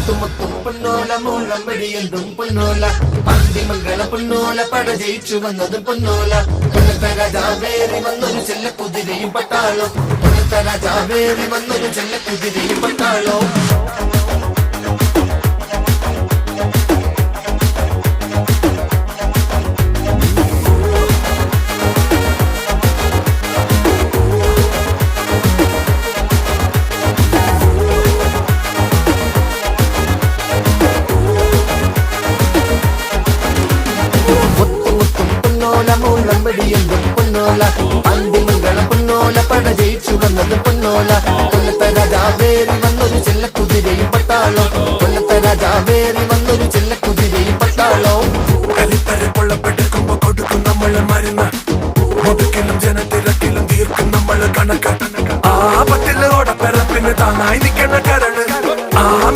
മുത്തുമുത്തും പൊന്നോല മൂളം വെടിയന്തും പൊന്നോല പാണ്ടിമംഗള പൊന്നോല പട ജയിച്ചു വന്നതും പൊന്നോല പൊന്നത്ത രാജാവേറി വന്നൊരു ചെല്ല കുതിരയും പട്ടാളോ പൊന്നത്ത രാജാവേറി വന്നൊരു ചെല്ല കുതിരയും പട്ടാളോ പൊന്നോല പാണ്ടിമംഗളം പൊന്നോല പട ജയിച്ചു വന്നത് പൊന്നോല കൊല്ലത്തെ രാജാവേറി വന്നൊരു ചെല്ല കുതിരയും പട്ടാളോ കൊല്ലത്തെ രാജാവേറി വന്നൊരു ചെല്ല കുതിരയും പട്ടാളോ കരിത്തരെ പൊള്ളപ്പെട്ടെടുക്കുമ്പോ കൊടുക്കും നമ്മള് മരുന്ന് മുതുക്കിലും ജനത്തിരക്കിലും തീർക്കും നമ്മള് കണക്ക് ആ പറ്റില് ഓടപ്പെറപ്പിന് താങ്ങായി നിൽക്കണ കരണ് ആ